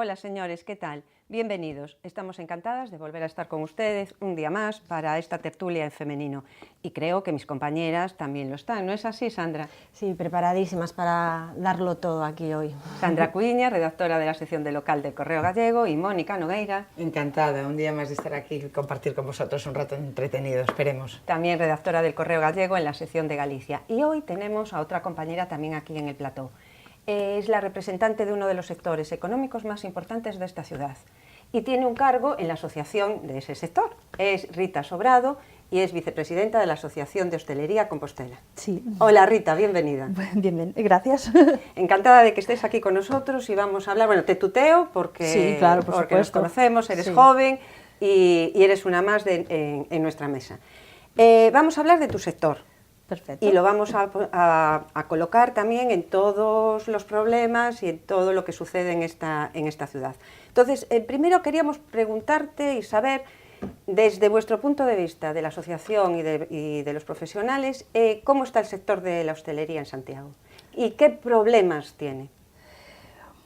Hola señores, ¿qué tal? Bienvenidos. Estamos encantadas de volver a estar con ustedes un día más para esta tertulia en femenino. Y creo que mis compañeras también lo están, ¿no es así, Sandra? Sí, preparadísimas para darlo todo aquí hoy. Sandra Cuiña, redactora de la sección de local del Correo Gallego, y Mónica Nogueira. Encantada, un día más de estar aquí y compartir con vosotros un rato entretenido, esperemos. También redactora del Correo Gallego en la sección de Galicia. Y hoy tenemos a otra compañera también aquí en el plató. Es la representante de uno de los sectores económicos más importantes de esta ciudad y tiene un cargo en la asociación de ese sector. Es Rita Sobrado y es vicepresidenta de la Asociación de Hostelería Compostela. Sí. Hola Rita, bienvenida. Bien, gracias. Encantada de que estés aquí con nosotros y vamos a hablar, bueno, te tuteo porque, sí, claro, porque nos conocemos, eres joven y eres una más en nuestra mesa. Vamos a hablar de tu sector. Perfecto. Y lo vamos a colocar también en todos los problemas y en todo lo que sucede en esta ciudad. Entonces, primero queríamos preguntarte y saber, desde vuestro punto de vista de la asociación y de los profesionales, ¿cómo está el sector de la hostelería en Santiago? ¿Y qué problemas tiene?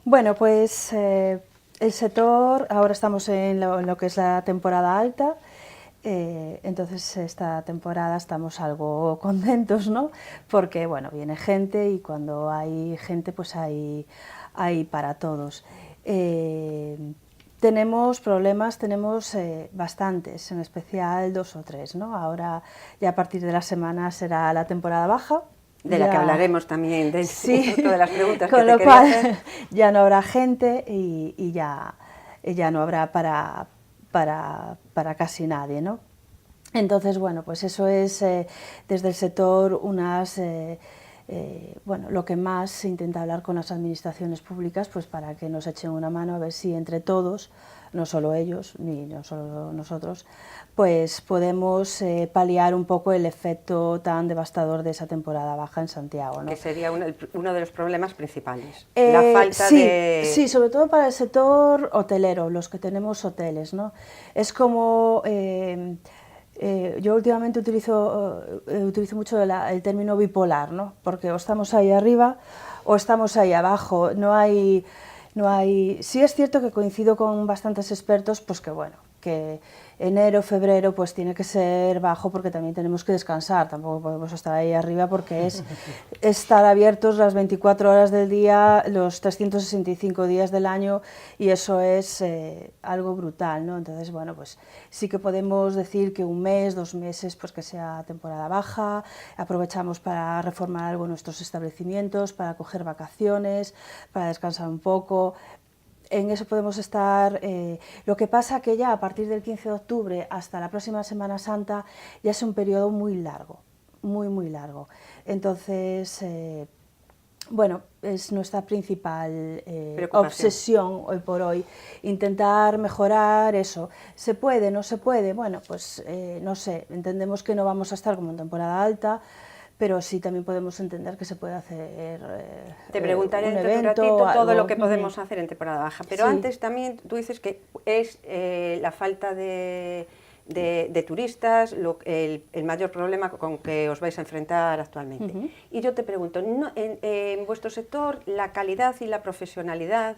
Bueno, pues el sector, ahora estamos en lo que es la temporada alta. Entonces esta temporada estamos algo contentos, ¿no? Porque bueno, viene gente y cuando hay gente pues hay para todos. Tenemos problemas, tenemos bastantes, en especial 2 o 3, ¿no? Ahora ya a partir de la semana será la temporada baja. De la que hablaremos también, de las preguntas con que te lo quería cual hacer. Ya no habrá gente y ya no habrá para casi nadie, ¿no? Entonces, bueno, pues eso es desde el sector bueno, lo que más se intenta hablar con las administraciones públicas, pues para que nos echen una mano a ver si entre todos, no solo ellos ni no solo nosotros, pues podemos paliar un poco el efecto tan devastador de esa temporada baja en Santiago, ¿no? Que sería uno de los problemas principales, la falta Sí, sobre todo para el sector hotelero, los que tenemos hoteles, ¿no? Es como... yo últimamente utilizo mucho el término bipolar, ¿no? Porque o estamos ahí arriba o estamos ahí abajo. No hay... Sí es cierto que coincido con bastantes expertos, pues que bueno, que enero, febrero, pues tiene que ser bajo porque también tenemos que descansar, tampoco podemos estar ahí arriba porque es estar abiertos las 24 horas del día, los 365 días del año y eso es algo brutal, ¿no? Entonces, bueno, pues sí que podemos decir que 1 mes, 2 meses, pues que sea temporada baja, aprovechamos para reformar algo nuestros establecimientos, para coger vacaciones, para descansar un poco. En eso podemos estar, lo que pasa que ya a partir del 15 de octubre hasta la próxima Semana Santa ya es un periodo muy largo, muy largo. Entonces, bueno, es nuestra principal obsesión hoy por hoy, intentar mejorar eso. ¿Se puede? ¿No se puede? Bueno, pues no sé, entendemos que no vamos a estar como en temporada alta, pero sí también podemos entender que se puede hacer Te preguntaré un dentro de un evento, ratito todo algo. lo que podemos hacer en temporada baja, pero Sí. antes también tú dices que es la falta de turistas el mayor problema con que os vais a enfrentar actualmente. Y yo te pregunto, en vuestro sector la calidad y la profesionalidad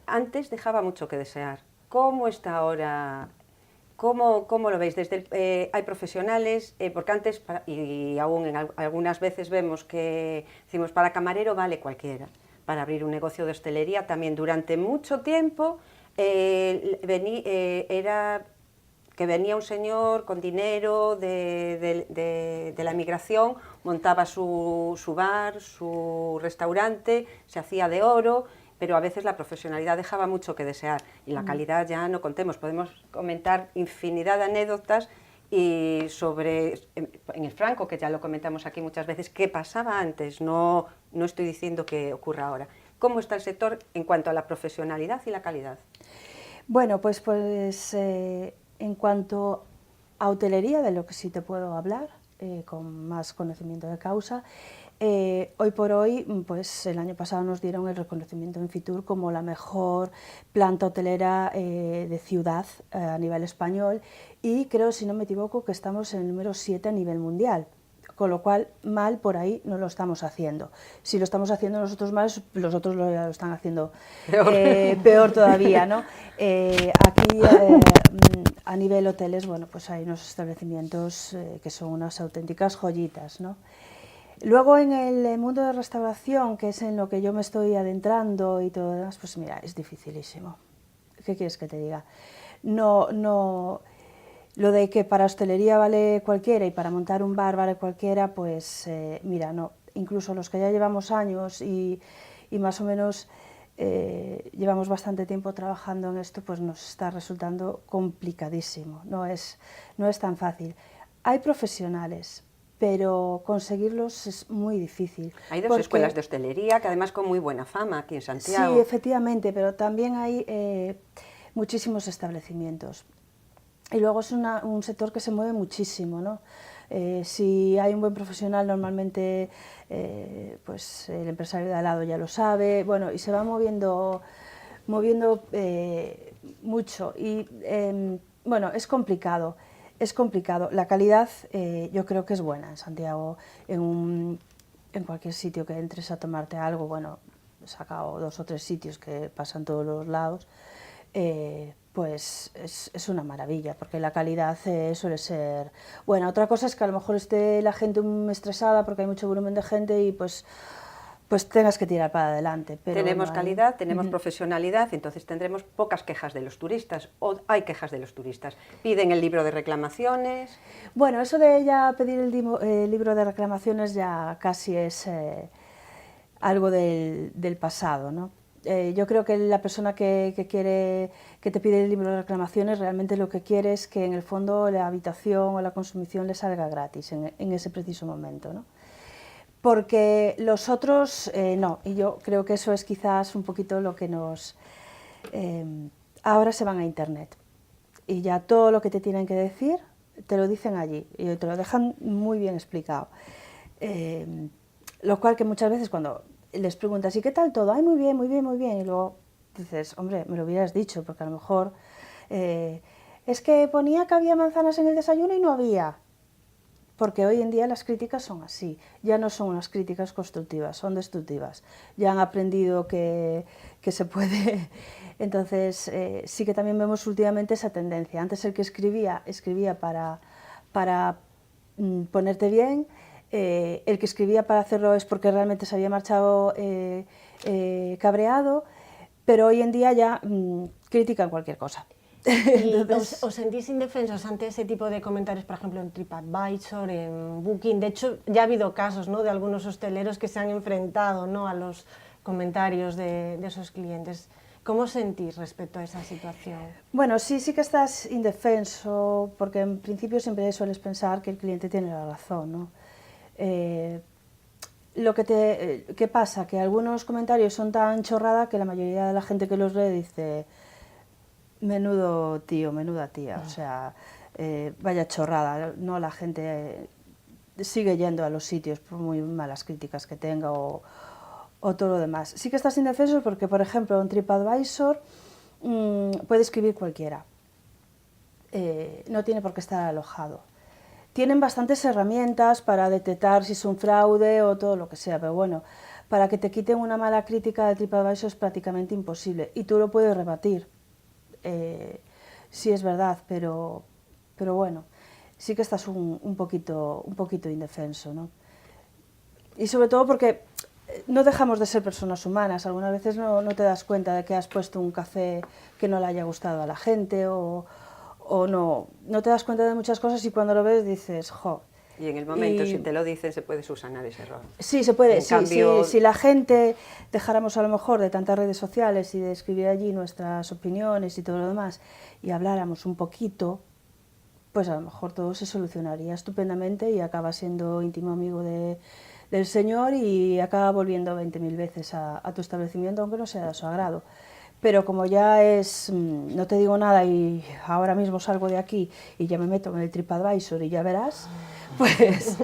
antes dejaba mucho que desear. ¿Cómo está ahora? ¿Cómo lo veis? Hay profesionales, porque antes, y aún algunas veces vemos que decimos, para camarero vale cualquiera, para abrir un negocio de hostelería también durante mucho tiempo era que venía un señor con dinero de la emigración, montaba su bar, su restaurante, se hacía de oro, pero a veces la profesionalidad dejaba mucho que desear y la calidad ya no contemos. Podemos comentar infinidad de anécdotas y sobre, en el Franco, que ya lo comentamos aquí muchas veces, qué pasaba antes, no estoy diciendo que ocurra ahora. ¿Cómo está el sector en cuanto a la profesionalidad y la calidad? Bueno, pues en cuanto a hotelería, de lo que sí te puedo hablar, con más conocimiento de causa, hoy por hoy, pues el año pasado nos dieron el reconocimiento en Fitur como la mejor planta hotelera de ciudad a nivel español y creo, si no me equivoco, que estamos en el número 7 a nivel mundial, con lo cual mal por ahí no lo estamos haciendo. Si lo estamos haciendo nosotros mal, los otros lo están haciendo peor todavía, ¿no? Aquí a nivel hoteles, bueno, pues hay unos establecimientos que son unas auténticas joyitas, ¿no? Luego en el mundo de restauración, que es en lo que yo me estoy adentrando y todo lo demás, pues mira, es dificilísimo. ¿Qué quieres que te diga? No, lo de que para hostelería vale cualquiera y para montar un bar vale cualquiera, pues mira, no. Incluso los que ya llevamos años y más o menos llevamos bastante tiempo trabajando en esto, pues nos está resultando complicadísimo, no es tan fácil. Hay profesionales, pero conseguirlos es muy difícil. Hay dos escuelas de hostelería que además con muy buena fama aquí en Santiago. Sí, efectivamente, pero también hay muchísimos establecimientos. Y luego es un sector que se mueve muchísimo, ¿no? Si hay un buen profesional, normalmente pues el empresario de al lado ya lo sabe, bueno, y se va moviendo mucho. Y bueno, es complicado. La calidad yo creo que es buena en Santiago. En cualquier sitio que entres a tomarte algo, bueno, he sacado 2 o 3 sitios que pasan todos los lados, pues es una maravilla, porque la calidad suele ser buena. Otra cosa es que a lo mejor esté la gente estresada porque hay mucho volumen de gente y pues tengas que tirar para adelante. Pero tenemos bueno, calidad, tenemos profesionalidad, entonces tendremos pocas quejas de los turistas, o hay quejas de los turistas. Piden el libro de reclamaciones. Bueno, eso de ya pedir el libro de reclamaciones ya casi es algo del pasado, ¿no? Yo creo que la persona que te pide el libro de reclamaciones realmente lo que quiere es que en el fondo la habitación o la consumición le salga gratis en ese preciso momento, ¿no? Porque los otros no, y yo creo que eso es quizás un poquito lo que ahora se van a internet y ya todo lo que te tienen que decir te lo dicen allí y te lo dejan muy bien explicado. Lo cual que muchas veces cuando les preguntas, ¿y qué tal todo? Ay, muy bien, muy bien, muy bien. Y luego dices, hombre, me lo hubieras dicho, porque a lo mejor es que ponía que había manzanas en el desayuno y no había. Porque hoy en día las críticas son así, ya no son unas críticas constructivas, son destructivas. Ya han aprendido que se puede. Entonces, sí que también vemos últimamente esa tendencia. Antes el que escribía para ponerte bien. El que escribía para hacerlo es porque realmente se había marchado cabreado, pero hoy en día ya critican cualquier cosa. ¿Y os sentís indefensos ante ese tipo de comentarios, por ejemplo, en TripAdvisor, en Booking? De hecho, ya ha habido casos, ¿no?, de algunos hosteleros que se han enfrentado, ¿no?, a los comentarios de esos clientes. ¿Cómo os sentís respecto a esa situación? Bueno, sí que estás indefenso, porque en principio siempre sueles pensar que el cliente tiene la razón, ¿no? ¿Qué pasa? Que algunos comentarios son tan chorrada que la mayoría de la gente que los lee dice menudo tío, menuda tía, o sea, vaya chorrada, no, la gente sigue yendo a los sitios por muy malas críticas que tenga o todo lo demás. Sí que estás indefenso porque, por ejemplo, en TripAdvisor puede escribir cualquiera, no tiene por qué estar alojado. Tienen bastantes herramientas para detectar si es un fraude o todo lo que sea, pero bueno, para que te quiten una mala crítica de TripAdvisor es prácticamente imposible y tú lo puedes rebatir. Sí es verdad, pero bueno, sí que estás un poquito indefenso, ¿no? Y sobre todo porque no dejamos de ser personas humanas, algunas veces no te das cuenta de que has puesto un café que no le haya gustado a la gente o no te das cuenta de muchas cosas y cuando lo ves dices, jo. Y en el momento, si te lo dicen, se puede subsanar ese error. Sí, se puede. Cambio... Si la gente dejáramos a lo mejor de tantas redes sociales y de escribir allí nuestras opiniones y todo lo demás y habláramos un poquito, pues a lo mejor todo se solucionaría estupendamente y acaba siendo íntimo amigo del señor y acaba volviendo 20.000 veces a tu establecimiento, aunque no sea de su agrado. Pero como ya no te digo nada y ahora mismo salgo de aquí y ya me meto en el TripAdvisor y ya verás, pues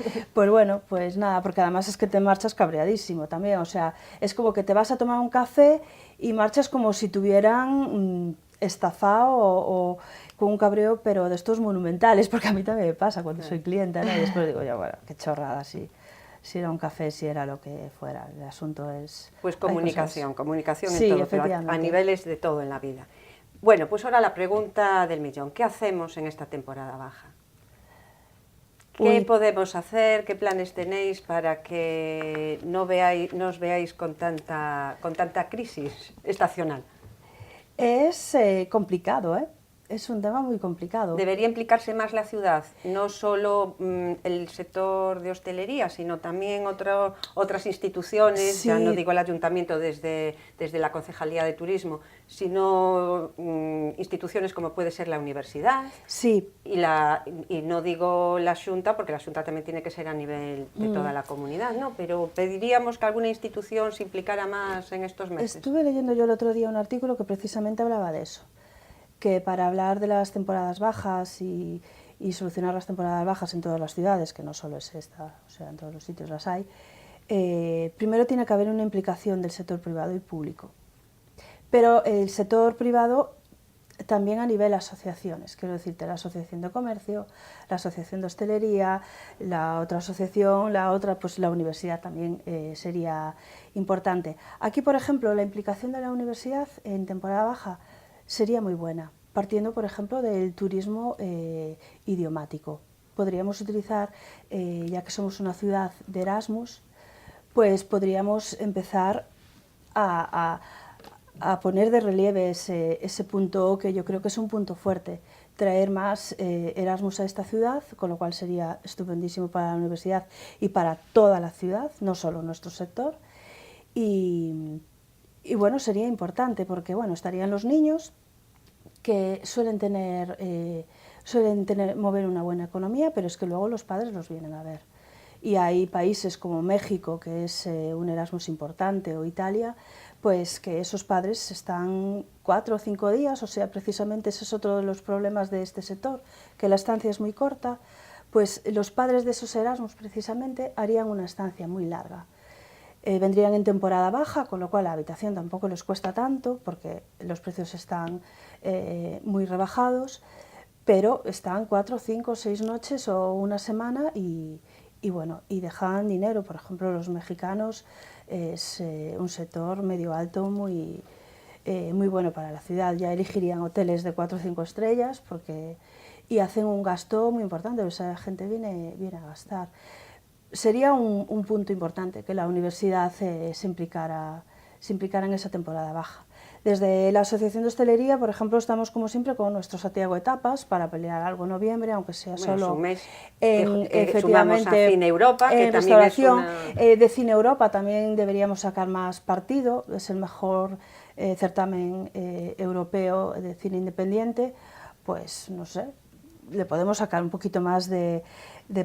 bueno, pues nada, porque además es que te marchas cabreadísimo también, o sea, es como que te vas a tomar un café y marchas como si tuvieran estafado o con un cabreo, pero de estos monumentales, porque a mí también me pasa cuando soy clienta, ¿no? Y después digo yo, bueno, qué chorrada, si era un café, si era lo que fuera, el asunto es... Pues comunicación Sí, en todo, pero a niveles de todo en la vida. Bueno, pues ahora la pregunta del millón, ¿qué hacemos en esta temporada baja? ¿Qué podemos hacer? ¿Qué planes tenéis para que no os veáis con tanta crisis estacional? Es complicado, ¿eh? Es un tema muy complicado. ¿Debería implicarse más la ciudad? No solo el sector de hostelería, sino también otras instituciones, Sí. ya no digo el ayuntamiento desde la Concejalía de Turismo, sino instituciones como puede ser la universidad. Sí. Y no digo la Xunta, porque la Xunta también tiene que ser a nivel de toda la comunidad, ¿no? Pero pediríamos que alguna institución se implicara más en estos meses. Estuve leyendo yo el otro día un artículo que precisamente hablaba de eso, que para hablar de las temporadas bajas y solucionar las temporadas bajas en todas las ciudades, que no solo es esta, o sea, en todos los sitios las hay, primero tiene que haber una implicación del sector privado y público. Pero el sector privado también a nivel asociaciones, quiero decirte, la Asociación de Comercio, la Asociación de Hostelería, la otra asociación, pues la universidad también sería importante. Aquí, por ejemplo, la implicación de la universidad en temporada baja sería muy buena, partiendo, por ejemplo, del turismo idiomático. Podríamos utilizar, ya que somos una ciudad de Erasmus, pues podríamos empezar a poner de relieve ese punto que yo creo que es un punto fuerte, traer más Erasmus a esta ciudad, con lo cual sería estupendísimo para la universidad y para toda la ciudad, no solo nuestro sector. Y bueno, sería importante porque bueno, estarían los niños que suelen mover una buena economía, pero es que luego los padres los vienen a ver. Y hay países como México, que es un Erasmus importante, o Italia, pues que esos padres están 4 o 5 días, o sea, precisamente ese es otro de los problemas de este sector, que la estancia es muy corta, pues los padres de esos Erasmus precisamente harían una estancia muy larga. Vendrían en temporada baja, con lo cual la habitación tampoco les cuesta tanto, porque los precios están muy rebajados, pero están 4, 5, 6 noches o una semana y bueno, y dejan dinero. Por ejemplo, los mexicanos es un sector medio alto muy bueno para la ciudad. Ya elegirían hoteles de 4 o 5 estrellas y hacen un gasto muy importante, o sea, la gente viene a gastar. Sería un punto importante que la universidad se implicara en esa temporada baja. Desde la Asociación de Hostelería, por ejemplo, estamos como siempre con nuestro Santiago Etapas para pelear algo en noviembre, aunque sea solo un mes efectivamente, sumamos a Cine Europa, que en también restauración. es De Cine Europa también deberíamos sacar más partido, es el mejor certamen europeo de cine independiente, pues no sé, le podemos sacar un poquito más de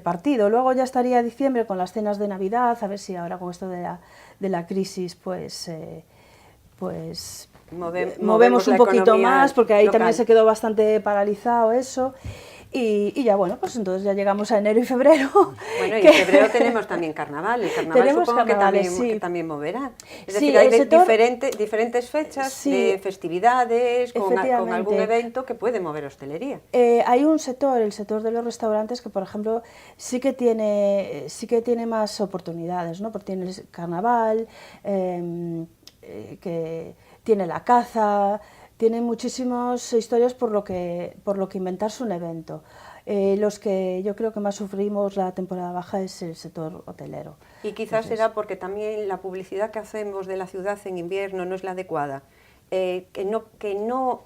partido. Luego ya estaría diciembre con las cenas de Navidad, a ver si ahora con esto de la crisis pues movemos un poquito más, porque ahí local. también se quedó bastante paralizado eso. Y ya bueno, pues entonces ya llegamos a enero y febrero. Bueno, y en febrero tenemos también carnaval. El carnaval tenemos supongo carnavales, que también moverá. Es sí, decir, hay sector, diferentes fechas sí, de festividades, con algún evento que puede mover hostelería. Hay un sector, el sector de los restaurantes, que por ejemplo sí que tiene más oportunidades, ¿no? Porque tiene el carnaval, que tiene la caza, tiene muchísimas historias por lo que inventarse un evento. Los que yo creo que más sufrimos la temporada baja es el sector hotelero. Y quizás será porque también la publicidad que hacemos de la ciudad en invierno no es la adecuada. Que no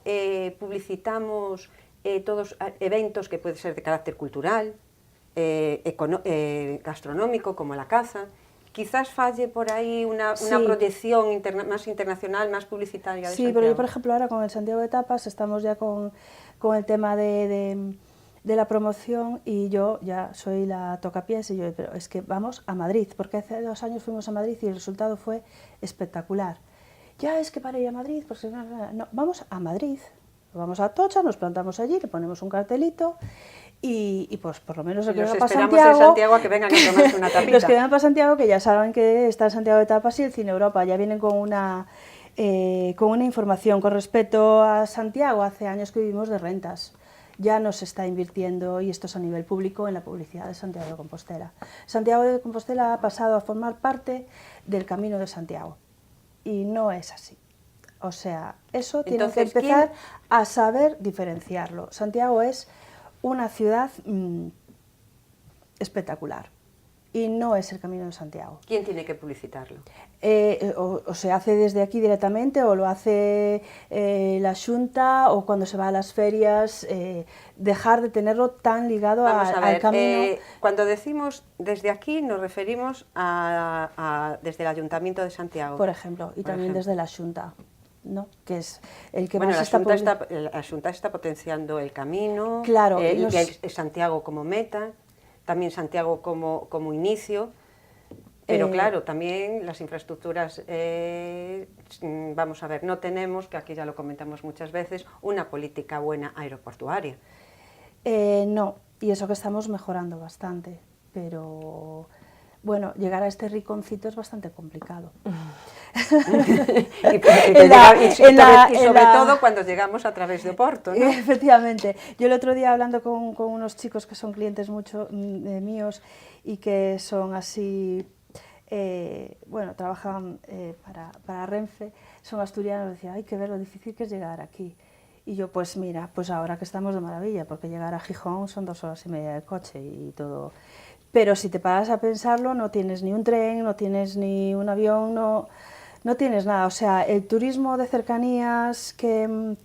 publicitamos todos eventos que pueden ser de carácter cultural, gastronómico, como la caza. Quizás falle por ahí una proyección más internacional, más publicitaria de Santiago. Pero yo, por ejemplo, ahora con el Santiago de Etapas estamos ya con el tema de la promoción, y yo ya soy la tocapiés y yo, pero es que vamos a Madrid, porque hace 2 años fuimos a Madrid y el resultado fue espectacular. Ya es que para ir a Madrid, pues no, vamos a Madrid, vamos a Atocha, nos plantamos allí, le ponemos un cartelito. Y pues por lo menos los que vengan para Santiago a que vengan a tomarse una tapita. Los que vengan para Santiago, que ya saben que está el Santiago de Etapas y el Cine Europa, ya vienen con una con una información. Con respecto a Santiago, hace años que vivimos de rentas. Ya no se está invirtiendo, y esto es a nivel público, en la publicidad de Santiago de Compostela. Santiago de Compostela ha pasado a formar parte del Camino de Santiago, y no es así. O sea, eso tiene que empezar a saber diferenciarlo. Santiago es una ciudad espectacular, y no es el Camino de Santiago. ¿Quién tiene que publicitarlo? O se hace desde aquí directamente, o lo hace la Xunta, o cuando se va a las ferias, dejar de tenerlo tan ligado al camino. Cuando decimos desde aquí, nos referimos desde el Ayuntamiento de Santiago. Por ejemplo, y también desde la Xunta, ¿no? Que es el que bueno, más la Xunta está potenciando el camino, claro, Santiago como meta, también Santiago como inicio. Pero claro, también las infraestructuras, vamos a ver, no tenemos, que aquí ya lo comentamos muchas veces, una política buena aeroportuaria. No, y eso que estamos mejorando bastante, pero bueno, llegar a este rinconcito es bastante complicado. y sobre todo cuando llegamos a través de Oporto, ¿no? Efectivamente. Yo el otro día, hablando con unos chicos que son clientes míos y que son así... bueno, trabajan para Renfe, son asturianos, decían, hay que ver lo difícil que es llegar aquí. Y yo, pues mira, pues ahora que estamos de maravilla, porque llegar a Gijón son 2 horas y media de coche y todo. Pero si te paras a pensarlo, no tienes ni un tren, no tienes ni un avión, no tienes nada. O sea, el turismo de cercanías que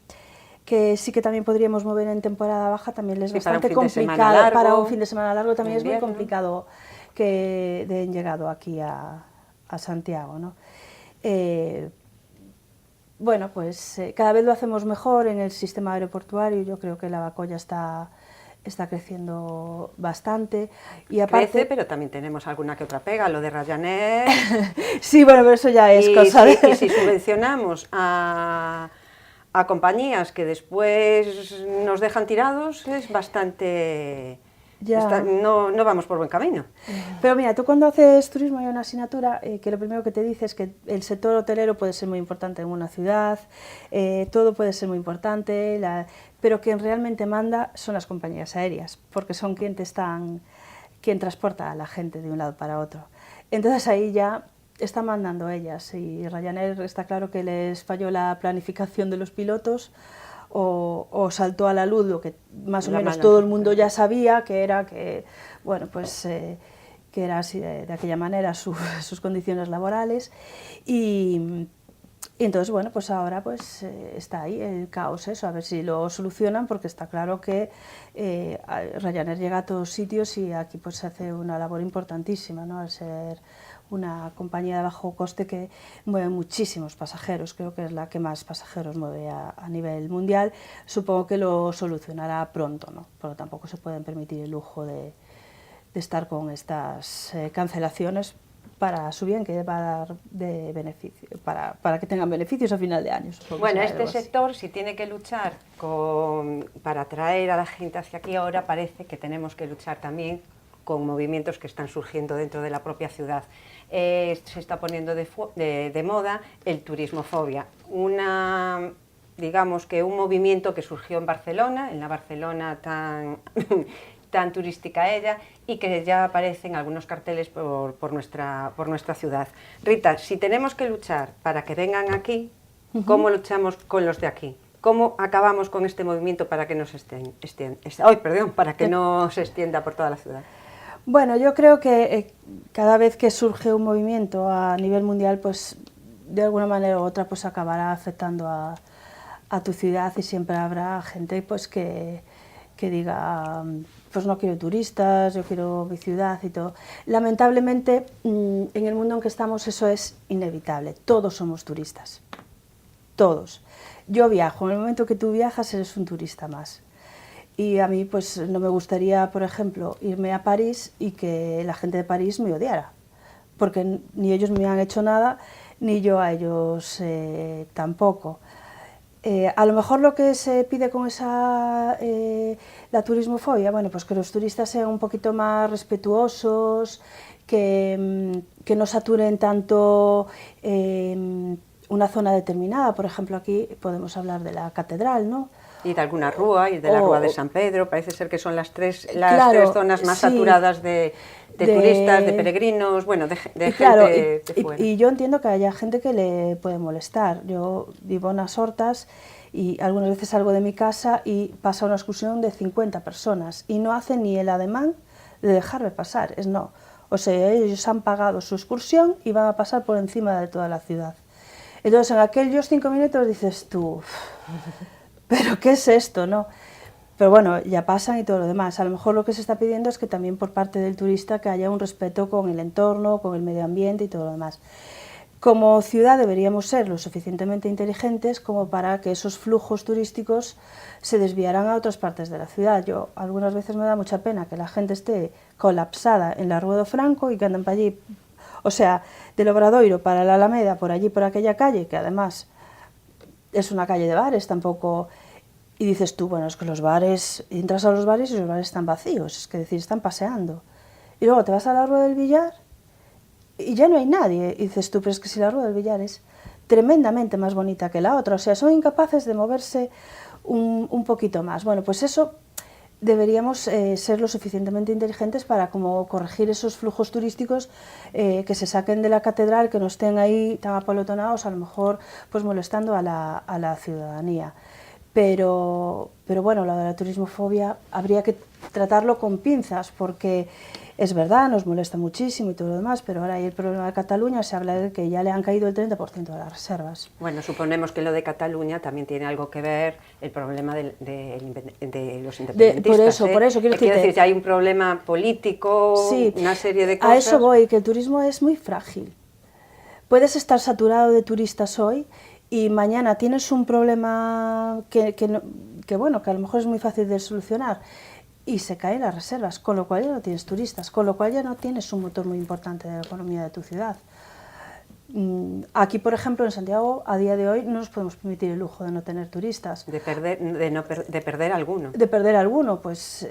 sí que también podríamos mover en temporada baja, también es bastante complicado. Para un fin de semana largo también es muy complicado que den llegado aquí a Santiago, ¿no? Bueno, pues cada vez lo hacemos mejor en el sistema aeroportuario. Yo creo que la Bacolla está creciendo bastante. Y aparte, crece, pero también tenemos alguna que otra pega, lo de Ryanair. Sí, bueno, pero eso ya es cosa de... Y si subvencionamos a compañías que después nos dejan tirados, es bastante... no vamos por buen camino. Pero mira, tú cuando haces turismo hay una asignatura que lo primero que te dice es que el sector hotelero puede ser muy importante en una ciudad, todo puede ser muy importante, pero quien realmente manda son las compañías aéreas, porque son quien transporta a la gente de un lado para otro. Entonces ahí ya están mandando ellas, y Ryanair está claro que les falló la planificación de los pilotos, o saltó a la luz lo que más o menos todo el mundo ya sabía, que era que, bueno, pues que era así de aquella manera sus condiciones laborales, y entonces, bueno, pues ahora pues está ahí el caos, eso, a ver si lo solucionan, porque está claro que Ryanair llega a todos sitios, y aquí pues se hace una labor importantísima, ¿no? Al ser una compañía de bajo coste que mueve muchísimos pasajeros, creo que es la que más pasajeros mueve a nivel mundial. Supongo que lo solucionará pronto, ¿no? Pero tampoco se pueden permitir el lujo de estar con estas cancelaciones para su bien, que va a dar de beneficio, para que tengan beneficios a final de año. Bueno, este sector, si tiene que luchar para atraer a la gente hacia aquí, ahora parece que tenemos que luchar también con movimientos que están surgiendo dentro de la propia ciudad. Se está poniendo de moda el turismofobia, digamos que un movimiento que surgió en la Barcelona tan turística ella, y que ya aparecen algunos carteles por nuestra ciudad. Rita, si tenemos que luchar para que vengan aquí, ¿cómo luchamos con los de aquí? ¿Cómo acabamos con este movimiento para que no se extienda por toda la ciudad? Bueno, yo creo que cada vez que surge un movimiento a nivel mundial, pues de alguna manera u otra pues acabará afectando a tu ciudad, y siempre habrá gente pues que diga, pues no quiero turistas, yo quiero mi ciudad y todo. Lamentablemente, en el mundo en que estamos eso es inevitable, todos somos turistas, todos. Yo viajo, en el momento que tú viajas eres un turista más. Y a mí pues no me gustaría, por ejemplo, irme a París y que la gente de París me odiara, porque ni ellos me han hecho nada, ni yo a ellos tampoco. A lo mejor lo que se pide con la turismofobia, bueno, pues que los turistas sean un poquito más respetuosos, que no saturen tanto una zona determinada. Por ejemplo, aquí podemos hablar de la catedral, ¿no? Y de alguna rúa, y de la rúa de San Pedro, parece ser que son las tres zonas más sí, saturadas de turistas, de peregrinos, bueno, de claro, gente de fuera. Y yo entiendo que haya gente que le puede molestar. Yo vivo en las Hortas y algunas veces salgo de mi casa y pasa una excursión de 50 personas y no hacen ni el ademán de dejarme pasar, es no. O sea, ellos han pagado su excursión y van a pasar por encima de toda la ciudad. Entonces, en aquellos 5 minutos dices tú, ¿pero qué es esto, no? Pero bueno, ya pasan y todo lo demás. A lo mejor lo que se está pidiendo es que también por parte del turista que haya un respeto con el entorno, con el medio ambiente y todo lo demás. Como ciudad deberíamos ser lo suficientemente inteligentes como para que esos flujos turísticos se desviaran a otras partes de la ciudad. Yo algunas veces me da mucha pena que la gente esté colapsada en la Rúa do Franco y que anden para allí, o sea, del Obradoiro para la Alameda, por allí, por aquella calle, que además es una calle de bares, tampoco... Y dices tú, bueno, es que los bares, entras a los bares y los bares están vacíos, es que decir, están paseando. Y luego te vas a la Rúa del Villar y ya no hay nadie. Y dices tú, pero es que si la Rúa del Villar es tremendamente más bonita que la otra, o sea, son incapaces de moverse un poquito más. Bueno, pues eso deberíamos ser lo suficientemente inteligentes para como corregir esos flujos turísticos que se saquen de la catedral, que no estén ahí tan apelotonados, a lo mejor pues molestando a la ciudadanía. Pero bueno, lo de la turismofobia habría que tratarlo con pinzas, porque es verdad, nos molesta muchísimo y todo lo demás, pero ahora hay el problema de Cataluña, se habla de que ya le han caído el 30% de las reservas. Bueno, suponemos que lo de Cataluña también tiene algo que ver el problema de los independentistas. Por eso, quiero decir, que hay un problema político, sí, una serie de cosas. A eso voy, que el turismo es muy frágil. Puedes estar saturado de turistas hoy y mañana tienes un problema que bueno, que a lo mejor es muy fácil de solucionar y se caen las reservas, con lo cual ya no tienes turistas, con lo cual ya no tienes un motor muy importante de la economía de tu ciudad. Aquí, por ejemplo, en Santiago, a día de hoy no nos podemos permitir el lujo de no tener turistas. De perder alguno. De perder alguno, pues...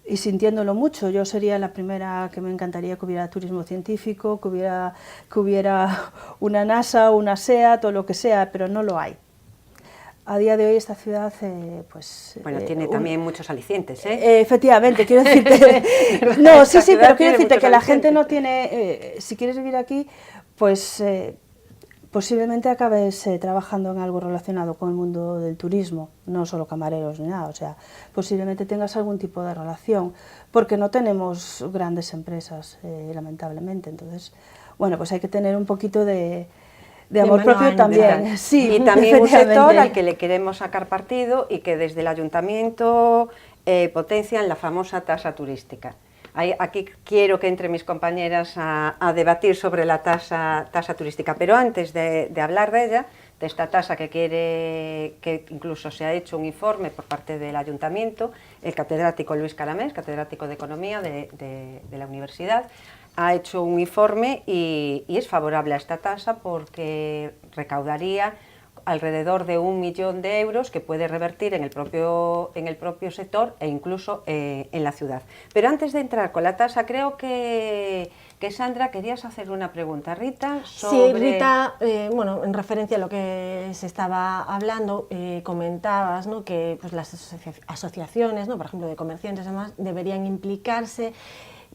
y sintiéndolo mucho, yo sería la primera que me encantaría que hubiera turismo científico, que hubiera una NASA, una SEAT o lo que sea, pero no lo hay. A día de hoy esta ciudad, pues... Bueno, tiene también muchos alicientes, ¿eh? Efectivamente, quiero decirte... no, sí, pero quiero decirte que la gente no tiene... si quieres vivir aquí, pues... posiblemente acabes trabajando en algo relacionado con el mundo del turismo, no solo camareros ni nada, o sea, posiblemente tengas algún tipo de relación, porque no tenemos grandes empresas, lamentablemente, entonces, bueno, pues hay que tener un poquito de amor propio también. Sí, y también un sector al que le queremos sacar partido y que desde el ayuntamiento potencian la famosa tasa turística. Aquí quiero que entre mis compañeras a debatir sobre la tasa turística, pero antes de hablar de ella, de esta tasa que incluso se ha hecho un informe por parte del ayuntamiento, el catedrático Luis Caramés, catedrático de Economía de la universidad, ha hecho un informe y es favorable a esta tasa porque recaudaría alrededor de 1 millón de euros que puede revertir en el propio sector e incluso en la ciudad. Pero antes de entrar con la tasa, creo que Sandra, querías hacer una pregunta, Rita, sobre... Sí, Rita, bueno, en referencia a lo que se estaba hablando, comentabas, ¿no?, que pues, las asociaciones, ¿no?, por ejemplo, de comerciantes además, deberían implicarse.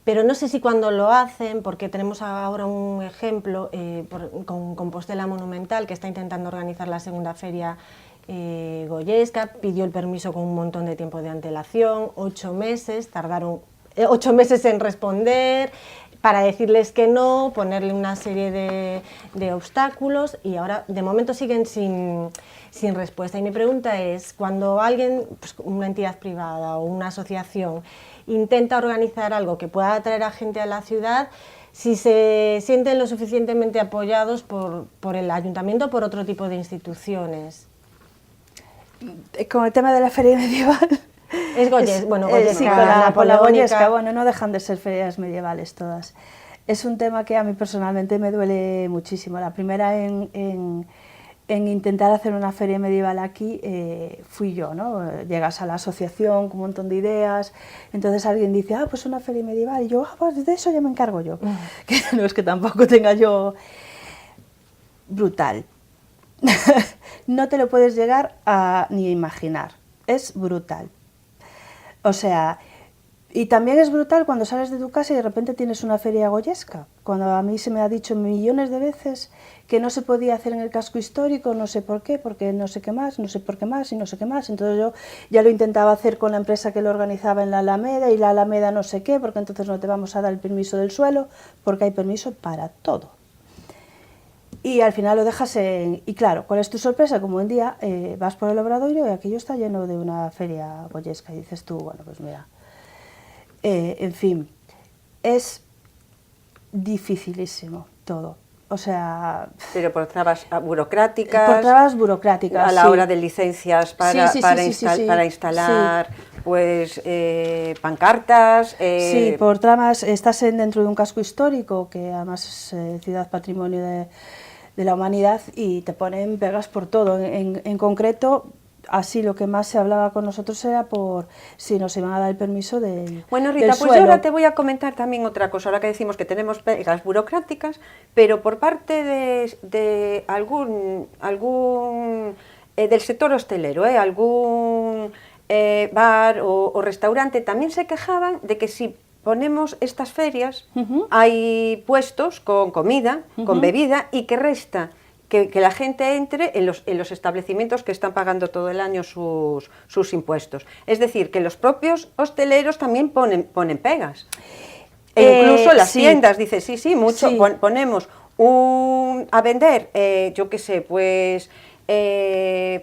Pero no sé si cuando lo hacen, porque tenemos ahora un ejemplo con Compostela Monumental, que está intentando organizar la segunda feria goyesca, pidió el permiso con un montón de tiempo de antelación, 8 meses, tardaron 8 meses en responder, para decirles que no, ponerle una serie de obstáculos y ahora de momento siguen sin respuesta. Y mi pregunta es, cuando alguien, pues, una entidad privada o una asociación, intenta organizar algo que pueda atraer a gente a la ciudad, si se sienten lo suficientemente apoyados por el ayuntamiento o por otro tipo de instituciones. Con el tema de la feria medieval... Es Goyesca, bueno, Goyesca, sí, con la Goyesca, bueno, no dejan de ser ferias medievales todas. Es un tema que a mí personalmente me duele muchísimo. La primera en intentar hacer una feria medieval aquí fui yo, ¿no? Llegas a la asociación con un montón de ideas, entonces alguien dice, pues una feria medieval, y yo, pues de eso ya me encargo yo. Que no es que tampoco tenga yo... brutal. No te lo puedes llegar a ni imaginar, es brutal. O sea, y también es brutal cuando sales de tu casa y de repente tienes una feria goyesca. Cuando a mí se me ha dicho millones de veces que no se podía hacer en el casco histórico, no sé por qué, porque no sé qué más, no sé por qué más y no sé qué más. Entonces yo ya lo intentaba hacer con la empresa que lo organizaba en la Alameda y la Alameda no sé qué, porque entonces no te vamos a dar el permiso del suelo, porque hay permiso para todo. Y al final lo dejas en... Y claro, ¿cuál es tu sorpresa? Como un día vas por el Obradoiro y aquello está lleno de una feria goyesca y dices tú, bueno, pues mira... en fin, es dificilísimo todo. O sea... Pero por trabas burocráticas... Por trabas burocráticas, a la sí. hora de licencias para instalar pues pancartas... Sí, por tramas, estás dentro de un casco histórico, que además es ciudad patrimonio de la humanidad, y te ponen pegas por todo. En concreto... Así lo que más se hablaba con nosotros era por si nos iban a dar el permiso del Bueno, Rita, del pues suelo. yo ahora te voy a comentar también otra cosa, ahora que decimos que tenemos pegas burocráticas, pero por parte de algún del sector hostelero, algún bar o restaurante, también se quejaban de que si ponemos estas ferias, hay puestos con comida, con bebida, y que resta que la gente entre en los establecimientos que están pagando todo el año sus impuestos. Es decir, que los propios hosteleros también ponen pegas. E incluso las tiendas, dice, sí, mucho, sí. Ponemos a vender, yo qué sé, pues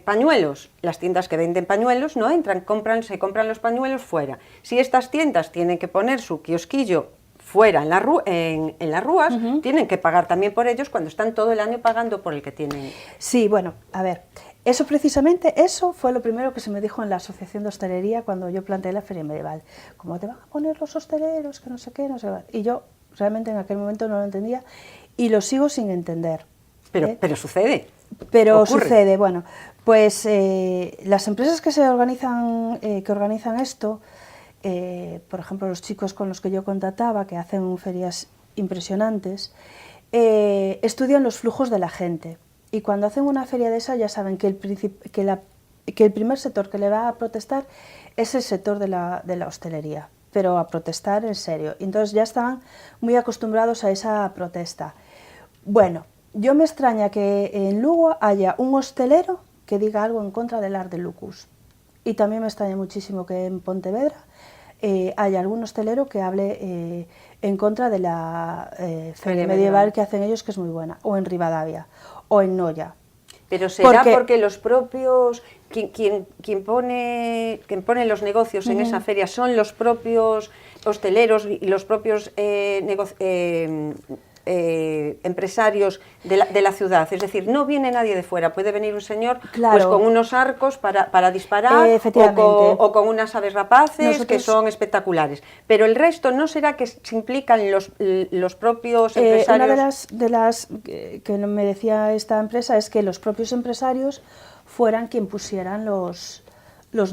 pañuelos. Las tiendas que venden pañuelos no entran, se compran los pañuelos fuera. Si estas tiendas tienen que poner su kiosquillo fuera, en las rúas, tienen que pagar también por ellos cuando están todo el año pagando por el que tienen. Sí, bueno, a ver, eso precisamente, eso fue lo primero que se me dijo en la Asociación de Hostelería cuando yo planteé la Feria Medieval. ¿Cómo te van a poner los hosteleros? Que no sé qué, no sé qué. Y yo realmente en aquel momento no lo entendía y lo sigo sin entender. Pero sucede. Pero ocurre. Sucede, bueno, pues las empresas que organizan esto, por ejemplo, los chicos con los que yo contactaba, que hacen ferias impresionantes, estudian los flujos de la gente. Y cuando hacen una feria de esa ya saben que el primer sector que le va a protestar es el sector de la hostelería, pero a protestar en serio. Y entonces ya están muy acostumbrados a esa protesta. Bueno, yo me extraña que en Lugo haya un hostelero que diga algo en contra del Art de Lucus. Y también me extraña muchísimo que en Pontevedra haya algún hostelero que hable en contra de la feria medieval que hacen ellos, que es muy buena, o en Rivadavia, o en Noia. Pero será porque los propios, quien pone los negocios en esa feria son los propios hosteleros y los propios empresarios de la ciudad, es decir, no viene nadie de fuera, puede venir un señor pues con unos arcos para disparar o con unas aves rapaces que son espectaculares, pero el resto no será que se implican los propios empresarios. Una de las que me decía esta empresa es que los propios empresarios fueran quien pusieran los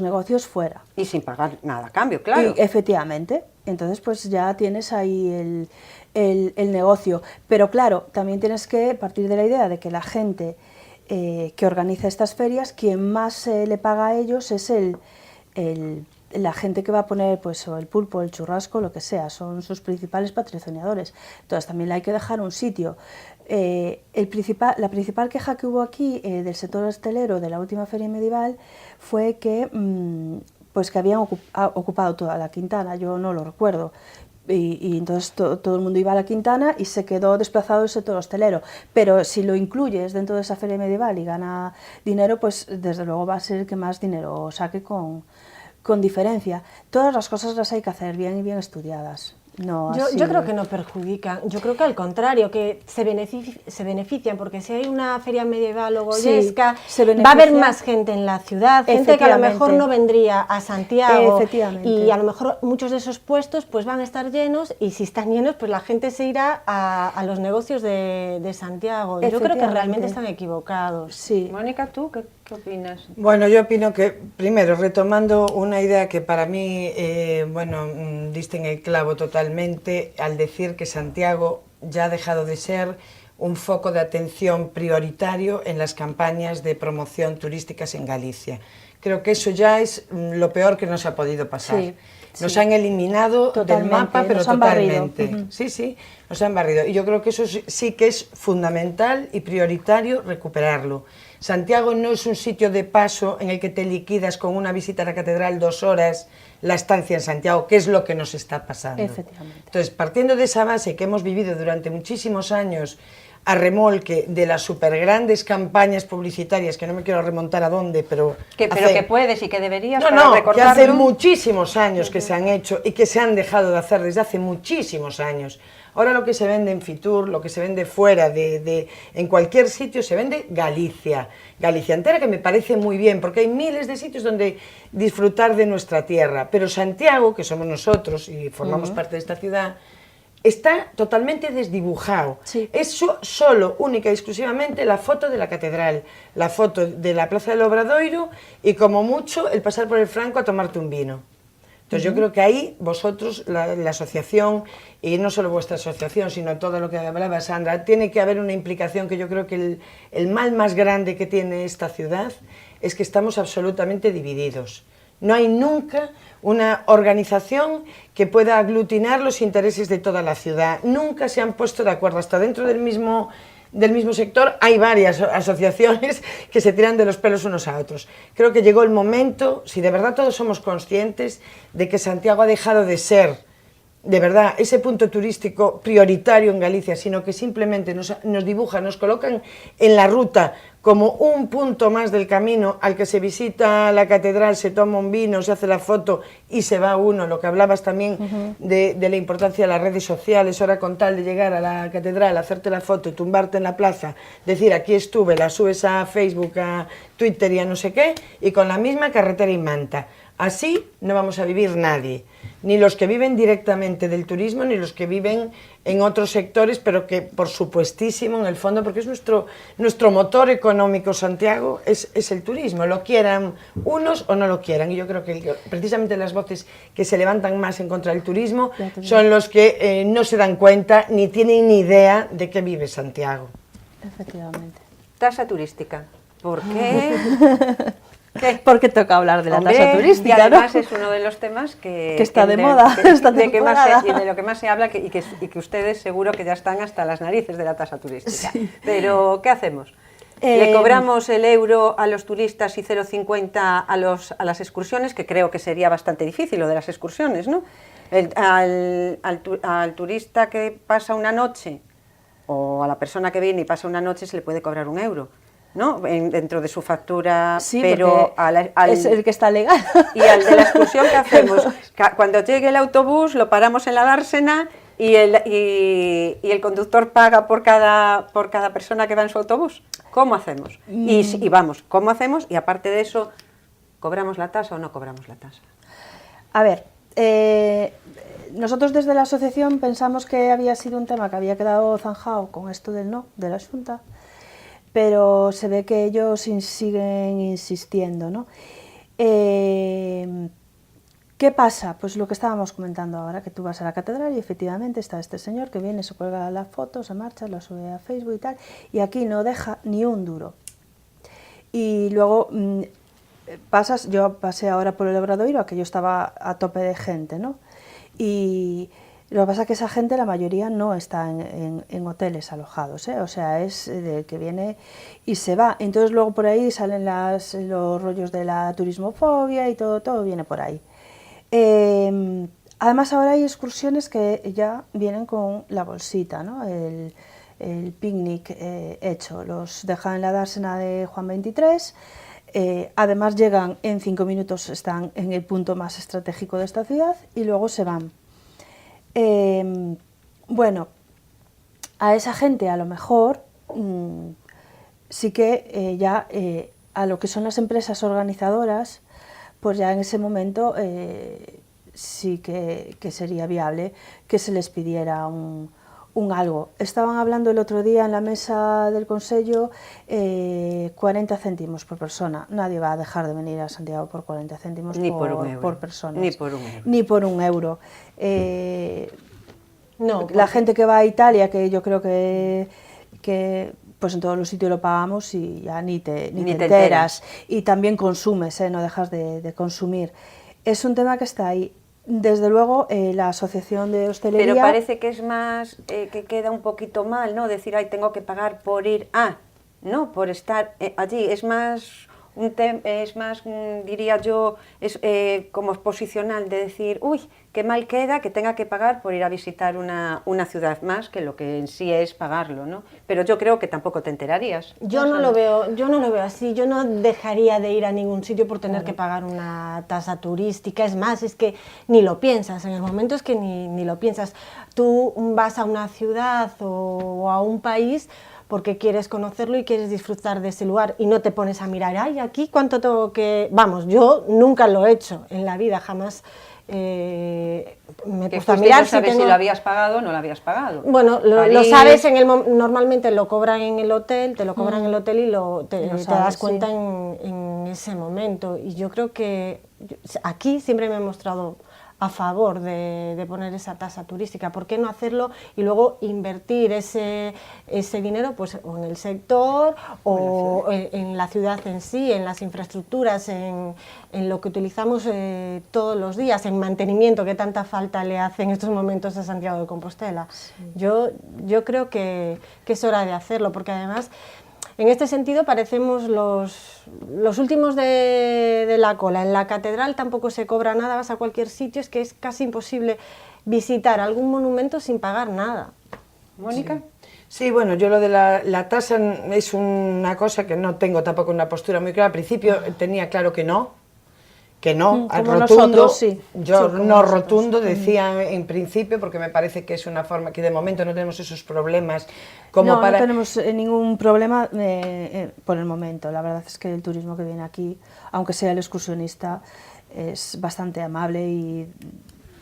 negocios fuera. Y sin pagar nada a cambio, claro. Y, efectivamente, entonces pues ya tienes ahí el negocio, pero claro, también tienes que partir de la idea de que la gente que organiza estas ferias, quien más le paga a ellos es la gente que va a poner pues o el pulpo, el churrasco, lo que sea, son sus principales patrocinadores. Entonces también le hay que dejar un sitio. La principal queja que hubo aquí del sector hostelero de la última feria medieval fue que pues que habían ocupado toda la Quintana, yo no lo recuerdo. Y entonces todo el mundo iba a la Quintana y se quedó desplazado el sector hostelero. Pero si lo incluyes dentro de esa feria medieval y gana dinero, pues desde luego va a ser el que más dinero saque con diferencia. Todas las cosas las hay que hacer bien y bien estudiadas. No, yo creo que no perjudican, yo creo que al contrario, que se benefician, porque si hay una feria medieval o goyesca, va a haber más gente en la ciudad, gente que a lo mejor no vendría a Santiago, y a lo mejor muchos de esos puestos pues van a estar llenos, y si están llenos pues la gente se irá a los negocios de Santiago. Yo creo que realmente están equivocados. Sí. Mónica, ¿tú qué opinas? Bueno, yo opino que, primero, retomando una idea que para mí, diste en el clavo totalmente al decir que Santiago ya ha dejado de ser un foco de atención prioritario en las campañas de promoción turísticas en Galicia. Creo que eso ya es lo peor que nos ha podido pasar. Sí, nos han eliminado totalmente, del mapa, pero nos han barrido. totalmente. Sí, sí, nos han barrido. Y yo creo que eso sí que es fundamental y prioritario recuperarlo. Santiago no es un sitio de paso en el que te liquidas con una visita a la catedral 2 horas la estancia en Santiago, que es lo que nos está pasando. Efectivamente. Entonces, partiendo de esa base que hemos vivido durante muchísimos años a remolque de las supergrandes campañas publicitarias, que no me quiero remontar a dónde, pero que puedes y que deberías no, para no, recordarlo. que hace muchísimos años que se han hecho y que se han dejado de hacer desde hace muchísimos años. Ahora lo que se vende en Fitur, lo que se vende fuera en cualquier sitio, se vende Galicia. Galicia entera, que me parece muy bien, porque hay miles de sitios donde disfrutar de nuestra tierra. Pero Santiago, que somos nosotros y formamos parte de esta ciudad, está totalmente desdibujado. Sí. Es solo, única y exclusivamente la foto de la catedral, la foto de la Plaza del Obradoiro y como mucho el pasar por el Franco a tomarte un vino. Entonces yo creo que ahí vosotros, la asociación, y no solo vuestra asociación, sino todo lo que hablaba Sandra, tiene que haber una implicación que yo creo que el mal más grande que tiene esta ciudad es que estamos absolutamente divididos. No hay nunca una organización que pueda aglutinar los intereses de toda la ciudad. Nunca se han puesto de acuerdo, hasta dentro del mismo sector hay varias asociaciones que se tiran de los pelos unos a otros. Creo que llegó el momento, si de verdad todos somos conscientes de que Santiago ha dejado de ser, de verdad, ese punto turístico prioritario en Galicia, sino que simplemente nos dibujan, nos colocan en la ruta como un punto más del camino al que se visita la catedral, se toma un vino, se hace la foto y se va uno. Lo que hablabas también de la importancia de las redes sociales, ahora con tal de llegar a la catedral, hacerte la foto y tumbarte en la plaza, decir aquí estuve, la subes a Facebook, a Twitter y a no sé qué, y con la misma carretera y manta. Así no vamos a vivir nadie, ni los que viven directamente del turismo, ni los que viven en otros sectores, pero que por supuestísimo en el fondo, porque es nuestro motor económico, Santiago, es el turismo, lo quieran unos o no lo quieran. Y yo creo que precisamente las voces que se levantan más en contra del turismo son los que no se dan cuenta ni tienen ni idea de qué vive Santiago. Efectivamente. Tasa turística. ¿Por qué? ¿Qué? Porque toca hablar de la tasa turística, y además ¿no? es uno de los temas que está de moda esta de temporada. de lo que más se habla y que ustedes seguro que ya están hasta las narices de la tasa turística. Sí. Pero, ¿qué hacemos? ¿Le cobramos el euro a los turistas y 0,50 a las excursiones? Que creo que sería bastante difícil lo de las excursiones, ¿no? Al turista que pasa una noche o a la persona que viene y pasa una noche se le puede cobrar 1 euro. ¿No? Dentro de su factura, sí, pero es el que está legal. Y al de la excursión, ¿qué hacemos? Cuando llegue el autobús, lo paramos en la dársena y el conductor paga por cada persona que va en su autobús. ¿Cómo hacemos? Y vamos, ¿cómo hacemos? Y aparte de eso, ¿cobramos la tasa o no cobramos la tasa? A ver, nosotros desde la asociación pensamos que había sido un tema que había quedado zanjado con esto del no, de la Xunta, pero se ve que ellos siguen insistiendo, ¿no? ¿Qué pasa? Pues lo que estábamos comentando ahora, que tú vas a la catedral y efectivamente está este señor que viene, se cuelga la foto, se marcha, la sube a Facebook y tal, y aquí no deja ni un duro. Y luego yo pasé ahora por el Obradoiro, aquello estaba a tope de gente, ¿no? Y lo que pasa es que esa gente, la mayoría, no está en hoteles alojados, ¿eh? O sea, es del que viene y se va. Entonces luego por ahí salen los rollos de la turismofobia y todo viene por ahí. Además ahora hay excursiones que ya vienen con la bolsita, ¿no? El picnic hecho. Los dejan en la dársena de Juan 23, además llegan en 5 minutos, están en el punto más estratégico de esta ciudad y luego se van. Bueno, a esa gente a lo mejor sí que ya a lo que son las empresas organizadoras, pues ya en ese momento sí que sería viable que se les pidiera un algo. Estaban hablando el otro día en la mesa del Consello 40 céntimos por persona. Nadie va a dejar de venir a Santiago por 40 céntimos por persona. Ni por un euro. Ni por un euro. No, la gente que va a Italia, que yo creo que que pues en todos los sitios lo pagamos y ya ni te enteras. Y también consumes, no dejas de consumir. Es un tema que está ahí. Desde luego, la Asociación de Hostelería... Pero parece que es más, que queda un poquito mal, ¿no? Decir, ay, tengo que pagar por ir a... No, por estar allí. Es más... diría yo, es como posicional de decir, uy, qué mal queda que tenga que pagar por ir a visitar una ciudad más que lo que en sí es pagarlo, ¿no? Pero yo creo que tampoco te enterarías. Yo no lo veo así, yo no dejaría de ir a ningún sitio por tener que pagar una tasa turística, es más, es que ni lo piensas, en el momento es que ni lo piensas. Tú vas a una ciudad o a un país porque quieres conocerlo y quieres disfrutar de ese lugar y no te pones a mirar, ay, aquí cuánto tengo que... Vamos, yo nunca lo he hecho en la vida, jamás me he puesto a mirar no sabes si lo habías pagado o no lo habías pagado. Bueno, lo sabes, normalmente lo cobran en el hotel, te lo cobran en el hotel y te das cuenta en ese momento. Y yo creo que aquí siempre me he mostrado a favor de poner esa tasa turística. ¿Por qué no hacerlo y luego invertir ese dinero pues, o en el sector o en la ciudad en sí, en las infraestructuras, en lo que utilizamos todos los días, en mantenimiento que tanta falta le hace en estos momentos a Santiago de Compostela? Sí. Yo creo que es hora de hacerlo, porque además en este sentido parecemos los últimos de la cola. En la catedral tampoco se cobra nada, vas a cualquier sitio, es que es casi imposible visitar algún monumento sin pagar nada. ¿Mónica? Sí, bueno, yo lo de la tasa es una cosa que no tengo tampoco una postura muy clara. Al principio tenía claro que no, al rotundo, nosotros, sí. Yo sí, no rotundo, decía en principio, porque me parece que es una forma que de momento no tenemos esos problemas como no tenemos ningún problema por el momento. La verdad es que el turismo que viene aquí, aunque sea el excursionista, es bastante amable y